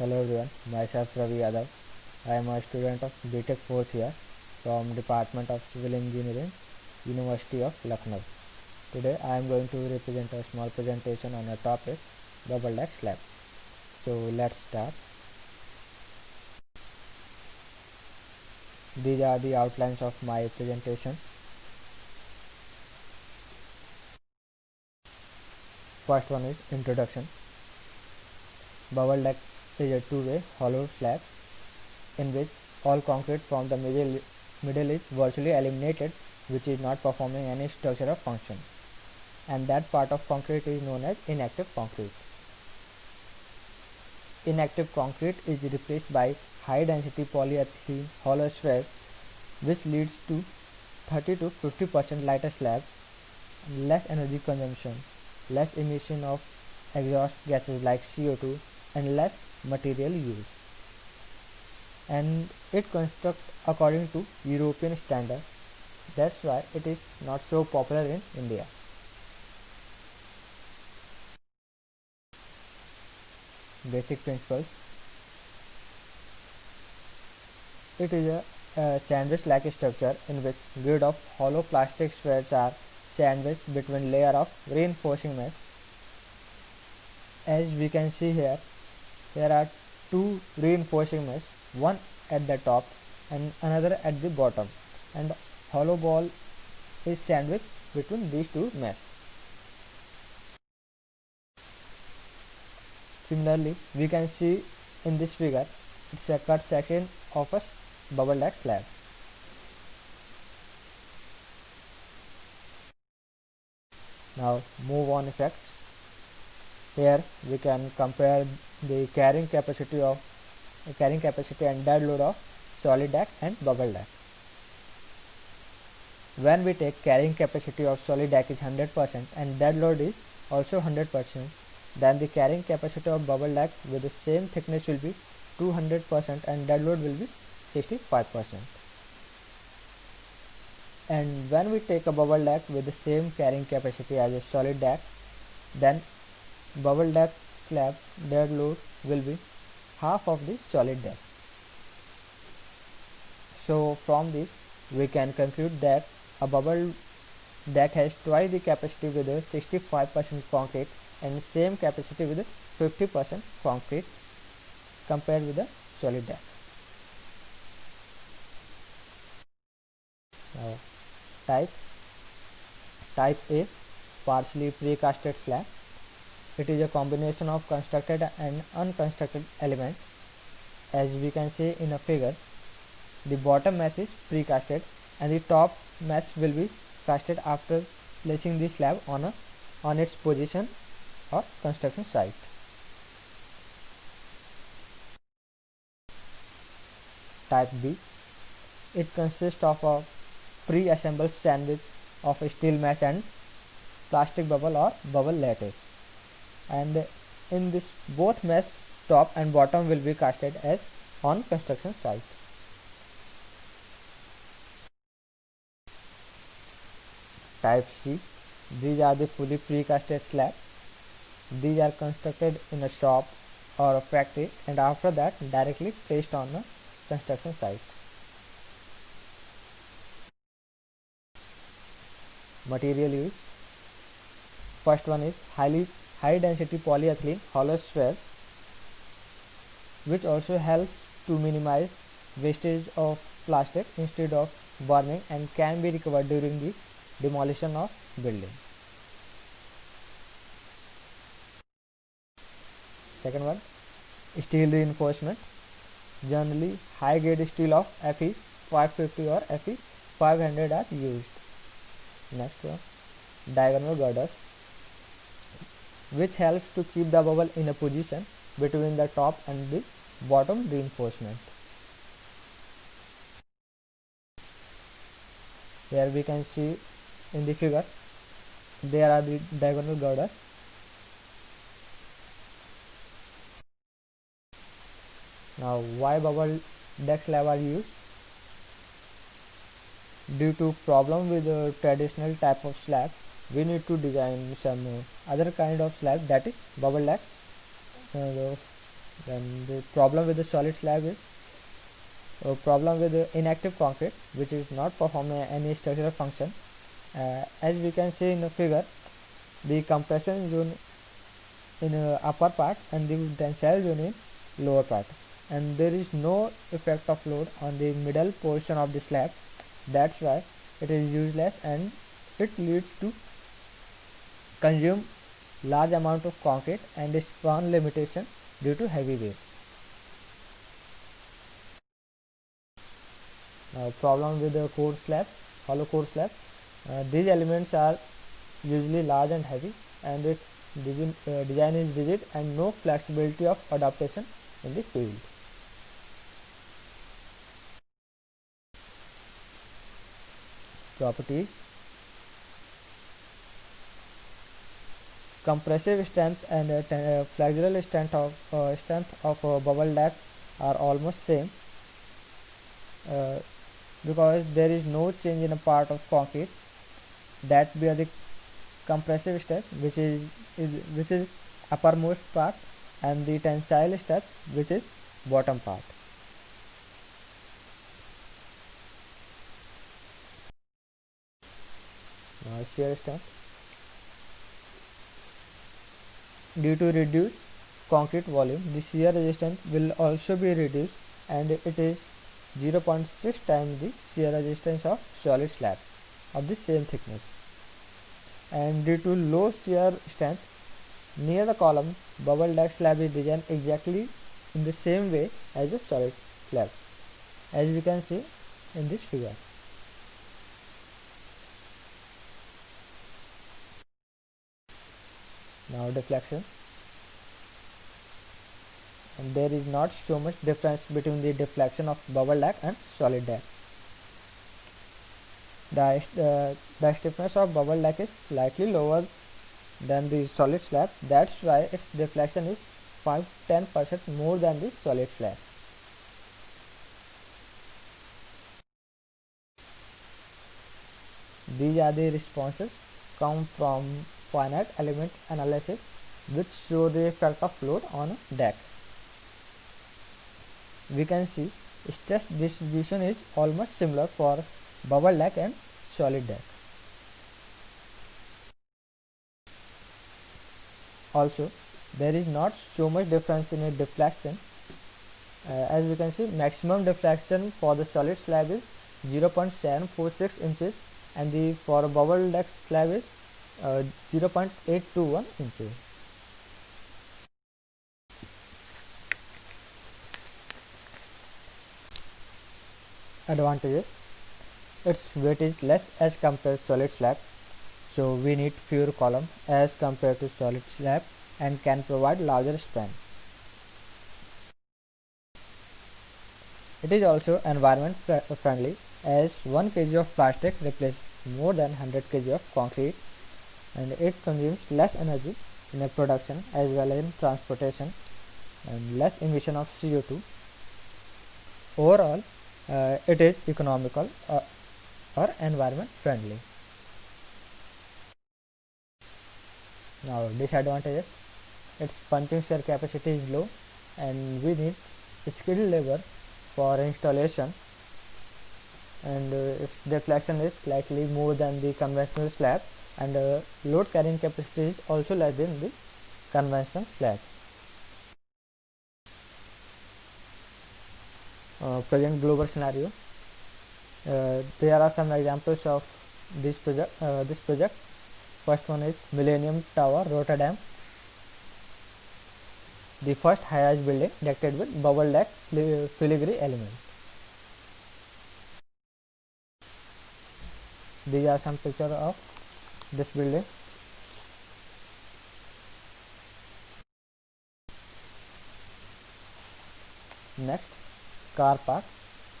Hello everyone, myself Ravi Yadav. I am a student of BTech 4th year from Department of Civil Engineering, University of Lucknow. Today I am going to represent a small presentation on a topic, bubble deck slab. So let's start. These are the outlines of my presentation. First one is introduction. Bubble deck is a two-way hollow slab in which all concrete from the middle is virtually eliminated, which is not performing any structural function, and that part of concrete is known as inactive concrete. Inactive concrete is replaced by high density polyethylene hollow slab, which leads to 30 to 50% lighter slab, less energy consumption, less emission of exhaust gases like CO2, and less material use. And it constructs according to European standard. That's why it is not so popular in India. Basic principles. It is a sandwich-like structure in which grid of hollow plastic squares are sandwiched between layer of reinforcing mesh. As we can see here, there are two reinforcing mesh, one at the top and another at the bottom, and hollow ball is sandwiched between these two mesh. Similarly, we can see in this figure, it's a cut section of a bubble deck slab. Now move on effects. Here we can compare the carrying capacity and dead load of solid deck and bubble deck. When we take carrying capacity of solid deck is 100% and dead load is also 100%, then the carrying capacity of bubble deck with the same thickness will be 200% and dead load will be 65%. And when we take a bubble deck with the same carrying capacity as a solid deck, then bubble deck slab dead load will be half of the solid deck. So from this we can conclude that a bubble deck has twice the capacity with a 65% concrete and same capacity with a 50% concrete compared with a solid deck. Now type A, partially precasted slab. It is a combination of constructed and unconstructed elements. As we can see in a figure, the bottom mesh is precasted and the top mesh will be casted after placing the slab on its position or construction site. Type B, it consists of a pre-assembled sandwich of a steel mesh and plastic bubble or bubble lattice, and in this both mesh top and bottom will be casted as on construction site. Type C, these are the fully precasted slabs. These are constructed in a shop or a factory and after that directly placed on a construction site. Material use. First one is high density polyethylene hollow spheres, which also helps to minimize wastage of plastic instead of burning and can be recovered during the demolition of building. Second one, steel reinforcement. Generally high grade steel of Fe 550 or Fe 500 are used. Next one, diagonal girders, which helps to keep the bubble in a position between the top and the bottom reinforcement. Here we can see in the figure, there are the diagonal girders. Now why bubble deck slab are used? Due to problem with the traditional type of slab, we need to design some other kind of slab, that is bubble deck Then the problem with the solid slab is problem with the inactive concrete, which is not performing any structural function. As we can see in the figure, the compression zone in upper part and the tensile zone in lower part, and there is no effect of load on the middle portion of the slab. That's why it is useless, and it leads to consume large amount of concrete and span limitation due to heavy weight. Now, problem with the core slab, hollow core slab. These elements are usually large and heavy, and its design is rigid and no flexibility of adaptation in the field. Properties: compressive strength and flexural strength of bubble wrap are almost same, because there is no change in a part of concrete, that be the compressive stress, which is uppermost part, and the tensile stress, which is bottom part. Shear strength. Due to reduced concrete volume, the shear resistance will also be reduced, and it is 0.6 times the shear resistance of solid slab of the same thickness. And due to low shear strength near the column, bubble deck slab is designed exactly in the same way as a solid slab, as we can see in this figure. Now deflection. And there is not so much difference between the deflection of bubble deck and solid deck. The stiffness of bubble deck is slightly lower than the solid slab. That's why its deflection is 5-10% more than the solid slab. These are the responses come from finite element analysis, which show the effect of load on a deck. We can see stress distribution is almost similar for bubble deck and solid deck. Also, there is not so much difference in a deflection. As we can see, maximum deflection for the solid slab is 0.746 inches, and the for bubble deck slab is 0.821 inches. Advantages: its weight is less as compared to solid slab, so we need fewer columns as compared to solid slab, and can provide larger span. It is also environment friendly, as 1 kg of plastic replaces more than 100 kg of concrete, and it consumes less energy in a production as well as in transportation, and less emission of CO2. Overall, it is economical or environment friendly. Now disadvantages: its punching shear capacity is low, and we need skilled labor for installation, and its deflection is slightly more than the conventional slab, and load carrying capacity is also less than the conventional slab. Present global scenario. There are some examples of this project. First one is Millennium Tower, Rotterdam, the first high-rise building decked with bubble deck filigree elements. These are some pictures of this building. Next, car park.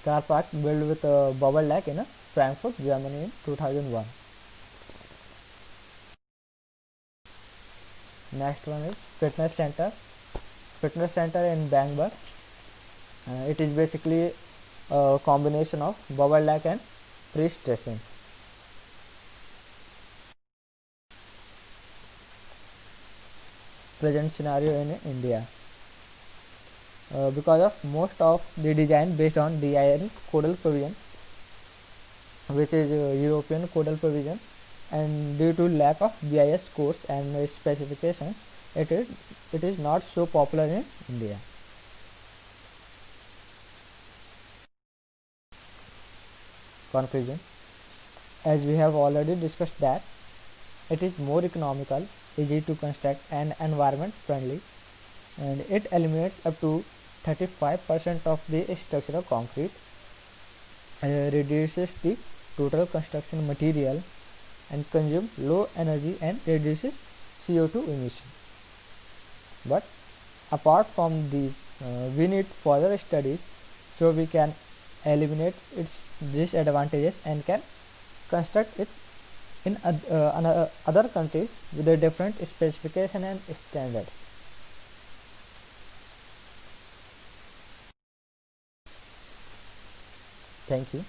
Car park built with a bubble deck in Frankfurt, Germany in 2001. Next one is fitness center. Fitness center in Bangor. It is basically a combination of bubble deck and pre-stressing. Present scenario in India. because of most of the design based on DIN codal provision, which is European codal provision, and due to lack of BIS codes and specifications, it is not so popular in India. Conclusion: as we have already discussed that it is more economical, easy to construct, and environment friendly, and it eliminates up to 35% of the structural concrete, reduces the total construction material, and consumes low energy and reduces CO2 emission. But apart from these, we need further studies so we can eliminate its disadvantages and can construct it in other countries with a different specification and standards. Thank you.